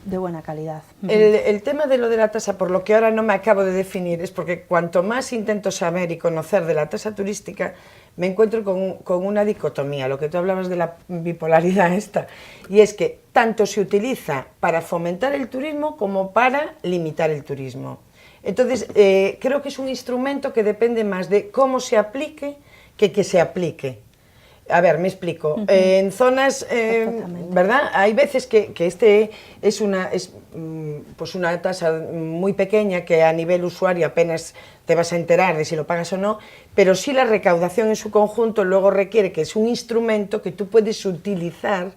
de buena calidad. El tema de lo de la tasa, por lo que ahora no me acabo de definir, es porque cuanto más intento saber y conocer de la tasa turística, me encuentro con una dicotomía, lo que tú hablabas de la bipolaridad esta, y es que tanto se utiliza para fomentar el turismo como para limitar el turismo. Entonces, creo que es un instrumento que depende más de cómo se aplique que se aplique. A ver, me explico. En zonas, ¿verdad? Hay veces que es una tasa muy pequeña que a nivel usuario apenas te vas a enterar de si lo pagas o no, pero sí la recaudación en su conjunto luego requiere que es un instrumento que tú puedes utilizar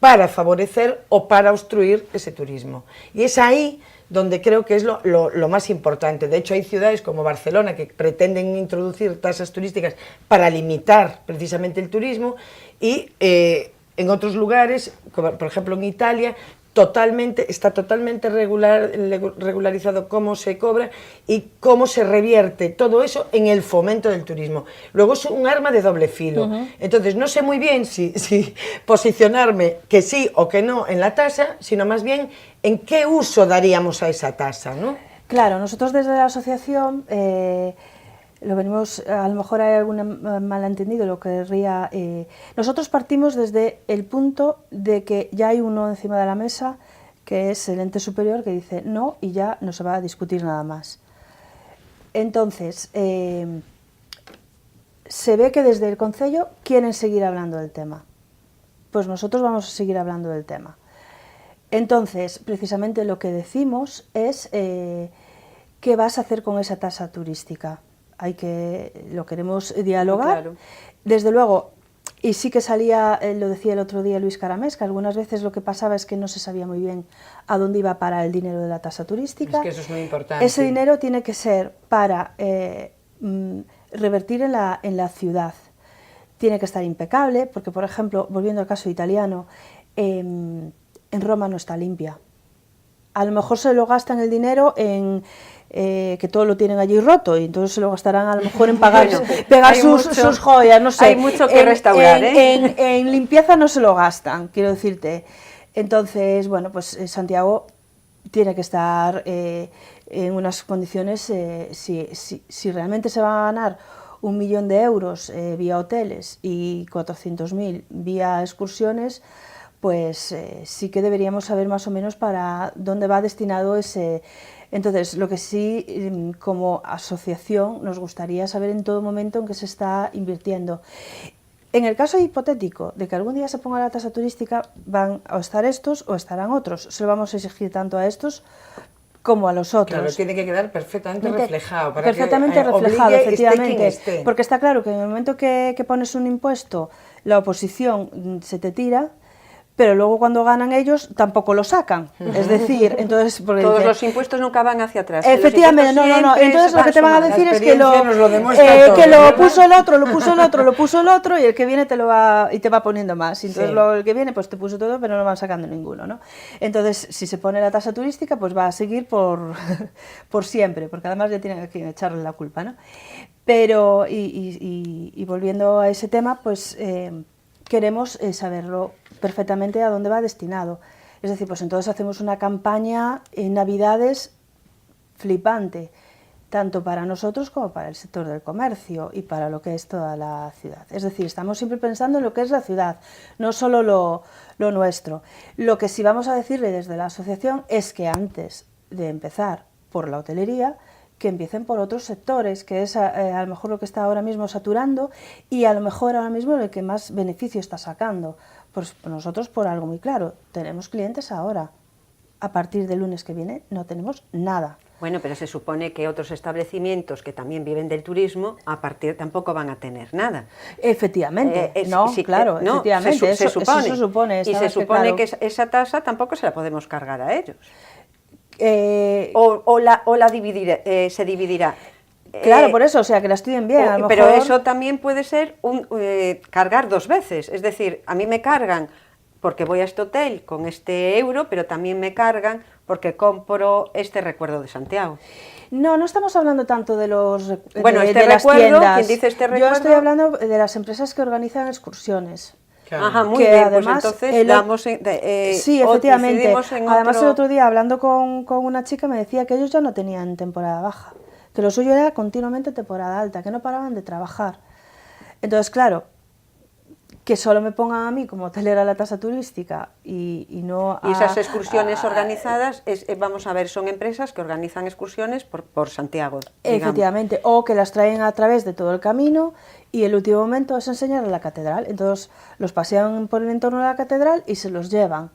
para favorecer o para obstruir ese turismo. Y es ahí donde creo que es lo más importante. De hecho, hay ciudades como Barcelona que pretenden introducir tasas turísticas para limitar precisamente el turismo y en otros lugares, como por ejemplo en Italia, está totalmente regularizado cómo se cobra y cómo se revierte todo eso en el fomento del turismo. Luego es un arma de doble filo. Entonces no sé muy bien si posicionarme que sí o que no en la tasa, sino más bien en qué uso daríamos a esa tasa, ¿no? Claro, nosotros desde la asociación lo venimos, a lo mejor hay algún malentendido, lo querría... nosotros partimos desde el punto de que ya hay uno encima de la mesa, que es el ente superior, que dice no y ya no se va a discutir nada más. Entonces, se ve que desde el concello quieren seguir hablando del tema. Pues nosotros vamos a seguir hablando del tema. Entonces, precisamente lo que decimos es qué vas a hacer con esa tasa turística. Lo queremos dialogar, claro. Desde luego, y sí que salía, lo decía el otro día Luis Caramés, que algunas veces lo que pasaba es que no se sabía muy bien a dónde iba a parar el dinero de la tasa turística. Es que eso es muy importante. Ese dinero tiene que ser para revertir en la ciudad. Tiene que estar impecable, porque por ejemplo, volviendo al caso italiano, en Roma no está limpia. A lo mejor se lo gastan el dinero en... que todo lo tienen allí roto y entonces se lo gastarán a lo mejor en pagar, pegar sus joyas, no sé. Hay mucho que restaurar, en limpieza no se lo gastan, quiero decirte. Entonces, bueno, pues Santiago tiene que estar en unas condiciones, si realmente se va a ganar 1 millón de euros vía hoteles y 400.000 vía excursiones, pues sí que deberíamos saber más o menos para dónde va destinado ese Entonces, lo que sí, como asociación, nos gustaría saber en todo momento en qué se está invirtiendo. En el caso hipotético de que algún día se ponga la tasa turística, van a estar estos o estarán otros. Se lo vamos a exigir tanto a estos como a los otros. Claro, tiene que quedar perfectamente reflejado. Para Perfectamente que, reflejado, obligue, efectivamente. esté quien esté. Porque está claro que en el momento que pones un impuesto, la oposición se te tira, pero luego cuando ganan ellos tampoco lo sacan. Es decir, entonces... Todos los impuestos nunca van hacia atrás. Efectivamente, no. Entonces lo que te van a decir es que lo puso el otro, lo puso el otro y el que viene te va poniendo más. Entonces el que viene pues te puso todo, pero no van sacando ninguno, ¿no? Entonces, si se pone la tasa turística, pues va a seguir por siempre, porque además ya tienen que echarle la culpa, ¿no? Pero, y volviendo a ese tema, pues queremos saberlo perfectamente a dónde va destinado. Es decir, pues entonces hacemos una campaña en Navidades flipante, tanto para nosotros como para el sector del comercio y para lo que es toda la ciudad. Es decir, estamos siempre pensando en lo que es la ciudad, no solo lo nuestro. Lo que sí vamos a decirle desde la asociación es que antes de empezar por la hotelería, que empiecen por otros sectores, que es a lo mejor lo que está ahora mismo saturando y a lo mejor ahora mismo el que más beneficio está sacando. Pues nosotros, por algo muy claro, tenemos clientes ahora. A partir del lunes que viene no tenemos nada. Bueno, pero se supone que otros establecimientos que también viven del turismo, a partir tampoco van a tener nada. Efectivamente, efectivamente, se supone. Eso se supone. Y se supone que esa tasa tampoco se la podemos cargar a ellos. Se dividirá. Claro, por eso, o sea, que la estudien bien. A lo pero mejor... eso también puede ser cargar dos veces. Es decir, a mí me cargan porque voy a este hotel con este euro, pero también me cargan porque compro este recuerdo de Santiago. No estamos hablando tanto de los bueno, de las tiendas. ¿Quién dice este recuerdo? Yo estoy hablando de las empresas que organizan excursiones. Claro. Ajá, muy bien, además, pues entonces damos sí, efectivamente. Además, otro... el otro día, hablando con una chica, me decía que ellos ya no tenían temporada baja, que lo suyo era continuamente temporada alta, que no paraban de trabajar. Entonces, claro, que solo me pongan a mí como hotelera la tasa turística y no a... Y esas excursiones organizadas, vamos a ver, son empresas que organizan excursiones por Santiago. Efectivamente, digamos. O que las traen a través de todo el camino y el último momento es enseñar la catedral. Entonces los pasean por el entorno de la catedral y se los llevan.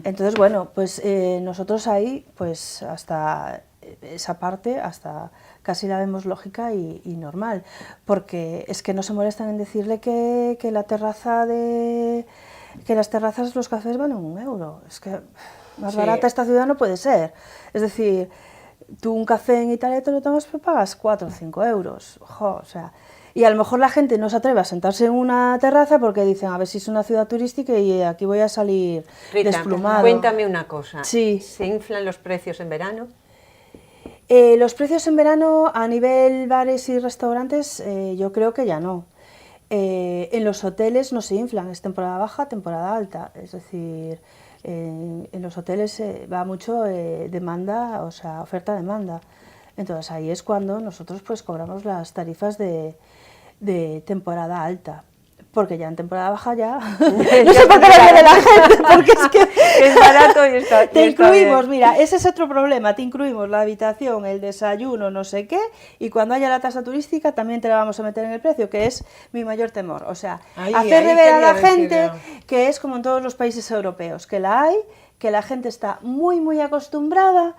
Entonces, bueno, pues nosotros ahí, pues hasta esa parte, hasta casi la vemos lógica y normal, porque es que no se molestan en decirle que la terraza que las terrazas, los cafés valen €1. Es que más barata esta ciudad no puede ser. Es decir, tú un café en Italia te lo tomas, pero pagas 4 o 5 euros. O sea, y a lo mejor la gente no se atreve a sentarse en una terraza porque dicen, a ver si es una ciudad turística y aquí voy a salir desplumado. Cuéntame una cosa, sí. ¿Se inflan los precios en verano? Los precios en verano a nivel bares y restaurantes yo creo que ya no. En los hoteles no se inflan, es temporada baja, temporada alta, es decir, en los hoteles va mucho demanda, o sea, oferta-demanda. Entonces ahí es cuando nosotros pues cobramos las tarifas de temporada alta. Porque ya en temporada baja ya... no sé por qué le viene la gente, porque es que... es barato y está Te incluimos, mira, ese es otro problema, te incluimos la habitación, el desayuno, no sé qué, y cuando haya la tasa turística también te la vamos a meter en el precio, que es mi mayor temor. O sea, hacerle ver a la gente que es como en todos los países europeos, que la hay, que la gente está muy, muy acostumbrada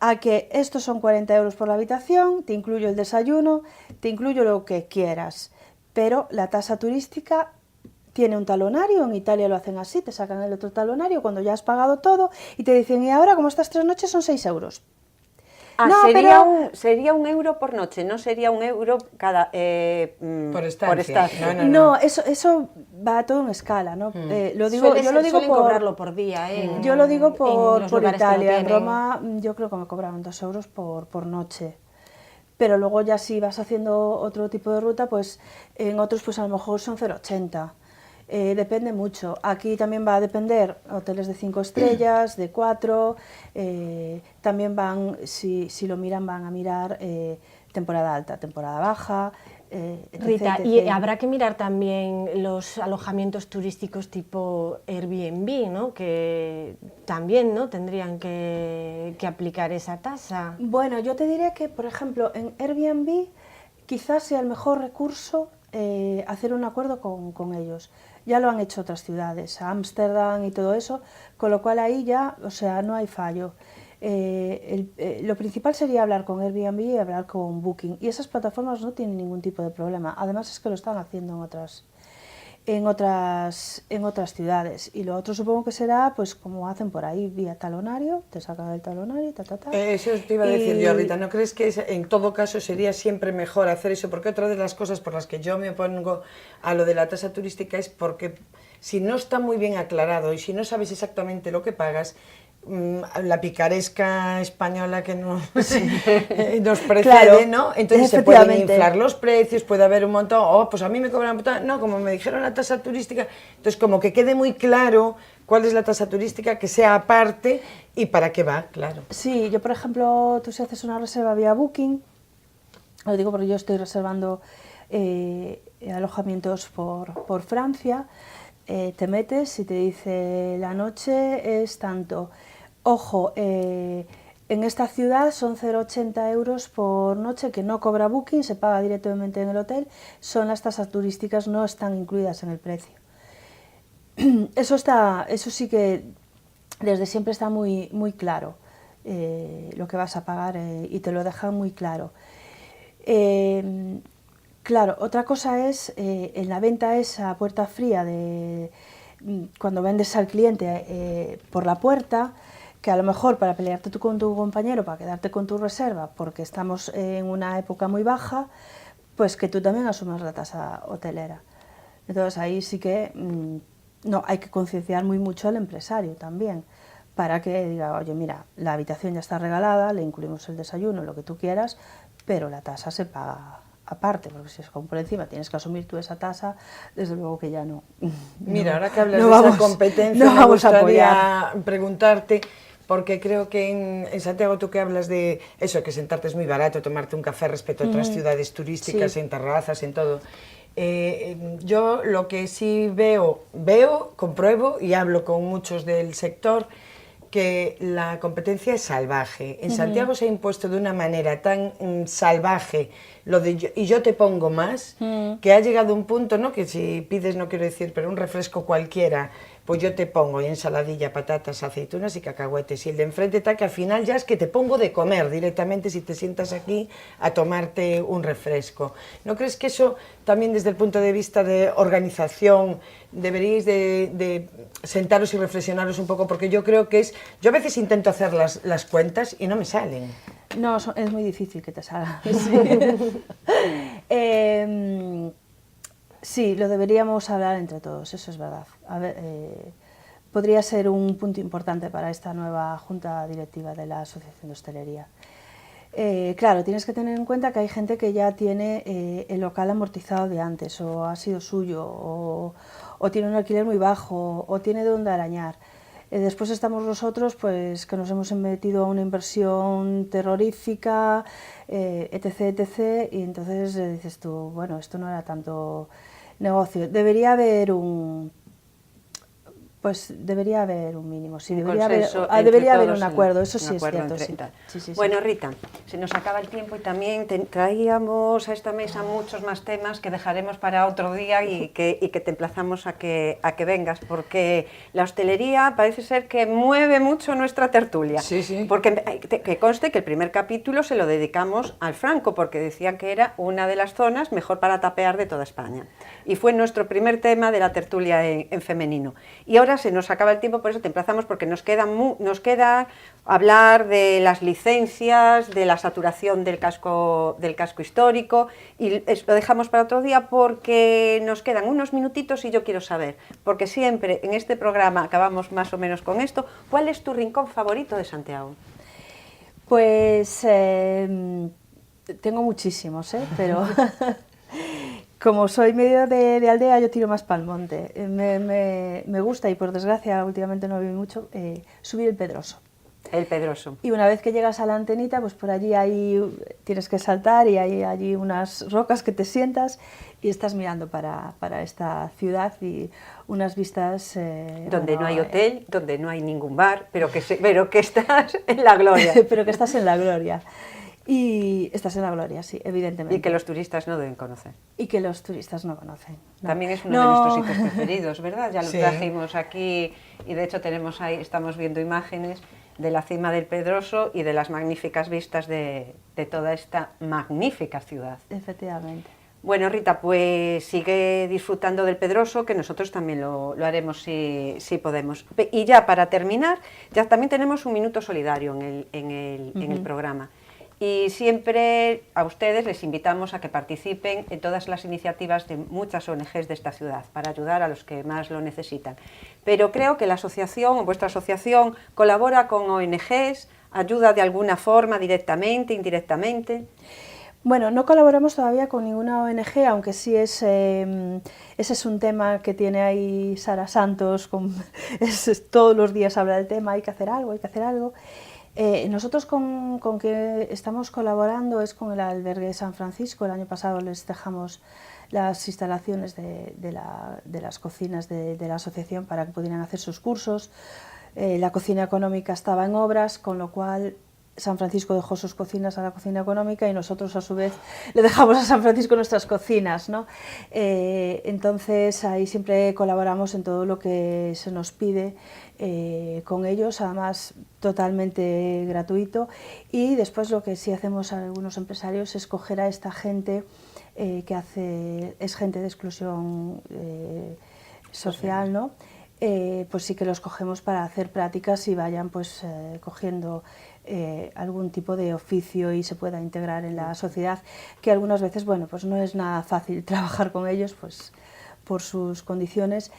a que estos son 40 euros por la habitación, te incluyo el desayuno, te incluyo lo que quieras. Pero la tasa turística tiene un talonario, en Italia lo hacen así, te sacan el otro talonario cuando ya has pagado todo y te dicen, y ahora como estas 3 noches son 6 euros. No, sería un euro por noche, no sería un euro cada por estancia. No, eso va todo en escala, ¿no? Yo lo digo cobrarlo por día, yo lo digo por Italia, en Roma yo creo que me cobraban 2 euros por noche. Pero luego ya si vas haciendo otro tipo de ruta, pues en otros pues a lo mejor son 0,80. Depende mucho. Aquí también va a depender hoteles de 5 estrellas, de 4, también van, si lo miran, van a mirar temporada alta, temporada baja, Rita, y habrá que mirar también los alojamientos turísticos tipo Airbnb, ¿no? Que también, ¿no?, tendrían que aplicar esa tasa. Bueno, yo te diría que, por ejemplo, en Airbnb quizás sea el mejor recurso hacer un acuerdo con ellos. Ya lo han hecho otras ciudades, Ámsterdam y todo eso, con lo cual ahí ya, o sea, no hay fallo. Lo principal sería hablar con Airbnb y hablar con Booking, y esas plataformas no tienen ningún tipo de problema. Además es que lo están haciendo en otras ciudades, y lo otro supongo que será pues como hacen por ahí, vía talonario, te sacan el talonario, Eso te iba a decir yo, Rita, ¿no crees que en todo caso sería siempre mejor hacer eso? Porque otra de las cosas por las que yo me opongo a lo de la tasa turística es porque si no está muy bien aclarado y si no sabes exactamente lo que pagas, la picaresca española que nos precede, claro, ¿no? Entonces se pueden inflar los precios, puede haber un montón, pues a mí me cobran, no, como me dijeron la tasa turística, entonces como que quede muy claro cuál es la tasa turística, que sea aparte y para qué va, claro. Sí, yo por ejemplo, tú si haces una reserva vía Booking, lo digo porque yo estoy reservando alojamientos por Francia, te metes y te dice la noche es tanto. Ojo, en esta ciudad son 0,80 euros por noche, que no cobra Booking, se paga directamente en el hotel, son las tasas turísticas, no están incluidas en el precio. Eso sí que desde siempre está muy claro, lo que vas a pagar, y te lo dejan muy claro. Claro, otra cosa es en la venta esa puerta fría, cuando vendes al cliente por la puerta, que a lo mejor para pelearte tú con tu compañero, para quedarte con tu reserva, porque estamos en una época muy baja, pues que tú también asumas la tasa hotelera. Entonces ahí sí que no, hay que concienciar mucho al empresario también, para que diga, oye, mira, la habitación ya está regalada, le incluimos el desayuno, lo que tú quieras, pero la tasa se paga aparte, porque si es como por encima tienes que asumir tú esa tasa, desde luego que ya no. Mira, ahora que hablas de esa competencia, me gustaría preguntarte, porque creo que en Santiago tú que hablas de eso, que sentarte es muy barato, tomarte un café respecto a otras ciudades turísticas, sí, en terrazas, en todo. Yo lo que sí veo, compruebo y hablo con muchos del sector, que la competencia es salvaje. En Santiago se ha impuesto de una manera tan salvaje lo de y yo te pongo más, que ha llegado un punto, ¿no?, que si pides, no quiero decir, pero un refresco cualquiera, pues yo te pongo ensaladilla, patatas, aceitunas y cacahuetes, y el de enfrente está que al final ya es que te pongo de comer directamente si te sientas aquí a tomarte un refresco. ¿No crees que eso también desde el punto de vista de organización deberíais de sentaros y reflexionaros un poco? Porque yo creo que yo a veces intento hacer las cuentas y no me salen. No, es muy difícil que te salga. Sí, lo deberíamos hablar entre todos, eso es verdad. A ver, podría ser un punto importante para esta nueva junta directiva de la Asociación de Hostelería. Claro, tienes que tener en cuenta que hay gente que ya tiene el local amortizado de antes, o ha sido suyo, o tiene un alquiler muy bajo, o tiene de dónde arañar. Después estamos nosotros, pues, que nos hemos metido a una inversión terrorífica, etc., etc., y entonces dices tú, bueno, esto no era tanto negocio. Debería haber un mínimo, sí, debería haber un acuerdo, eso sí es cierto. Sí. Bueno, Rita, se nos acaba el tiempo y también traíamos a esta mesa muchos más temas que dejaremos para otro día y que te emplazamos a que vengas, porque la hostelería parece ser que mueve mucho nuestra tertulia. Sí. Porque que conste que el primer capítulo se lo dedicamos al Franco, porque decían que era una de las zonas mejor para tapear de toda España. Y fue nuestro primer tema de la tertulia en femenino. Y ahora se nos acaba el tiempo, por eso te emplazamos, porque nos queda hablar de las licencias, de la saturación del casco histórico, y lo dejamos para otro día porque nos quedan unos minutitos y yo quiero saber, porque siempre en este programa acabamos más o menos con esto, ¿cuál es tu rincón favorito de Santiago? Pues tengo muchísimos, pero... Como soy medio de aldea, yo tiro más para el monte. Me gusta, y por desgracia últimamente no vivo mucho, subir el Pedroso. El Pedroso. Y una vez que llegas a la antenita, pues por allí tienes que saltar y hay allí unas rocas que te sientas y estás mirando para esta ciudad y unas vistas... donde no hay hotel, donde no hay ningún bar, pero que estás en la gloria. Pero que estás en la gloria. Y estás en la gloria, sí, evidentemente. Y que los turistas no deben conocer. Y que los turistas no conocen. No. También es uno de nuestros sitios preferidos, ¿verdad? Ya lo trajimos aquí y de hecho tenemos ahí, estamos viendo imágenes de la cima del Pedroso y de las magníficas vistas de toda esta magnífica ciudad. Efectivamente. Bueno, Rita, pues sigue disfrutando del Pedroso, que nosotros también lo haremos si podemos. Y ya para terminar, ya también tenemos un minuto solidario en el programa. Y siempre a ustedes les invitamos a que participen en todas las iniciativas de muchas ONGs de esta ciudad para ayudar a los que más lo necesitan. Pero creo que la asociación, o vuestra asociación, colabora con ONGs, ayuda de alguna forma, directamente, indirectamente. Bueno, no colaboramos todavía con ninguna ONG, aunque sí ese es un tema que tiene ahí Sara Santos, todos los días habla del tema, hay que hacer algo, hay que hacer algo. Nosotros con que estamos colaborando es con el albergue de San Francisco. El año pasado les dejamos las instalaciones de las cocinas de la asociación para que pudieran hacer sus cursos. La cocina económica estaba en obras, con lo cual San Francisco dejó sus cocinas a la cocina económica y nosotros a su vez le dejamos a San Francisco nuestras cocinas, ¿no? Entonces ahí siempre colaboramos en todo lo que se nos pide con ellos, además totalmente gratuito, y después lo que sí hacemos a algunos empresarios es coger a esta gente que es gente de exclusión social, ¿no? Pues sí que los cogemos para hacer prácticas y vayan pues cogiendo algún tipo de oficio y se pueda integrar en la sociedad, que algunas veces, bueno, pues no es nada fácil trabajar con ellos pues por sus condiciones,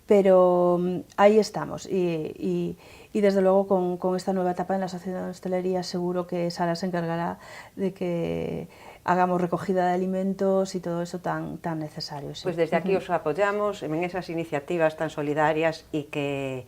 pero ahí estamos y desde luego con esta nueva etapa en la Asociación de Hostelería seguro que Sara se encargará de que hagamos recogida de alimentos y todo eso tan necesario. Sí. Pues desde aquí os apoyamos en esas iniciativas tan solidarias y que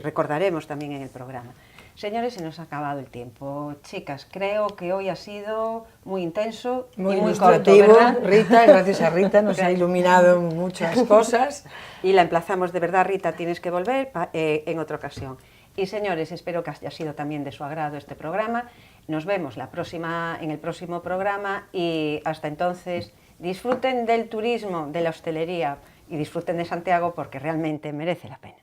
recordaremos también en el programa. Señores, se nos ha acabado el tiempo. Chicas, creo que hoy ha sido muy intenso y muy corto, ¿verdad? Rita, gracias a Rita nos ha iluminado muchas cosas. Y la emplazamos de verdad, Rita, tienes que volver en otra ocasión. Y señores, espero que haya sido también de su agrado este programa. Nos vemos en el próximo programa y hasta entonces disfruten del turismo, de la hostelería y disfruten de Santiago porque realmente merece la pena.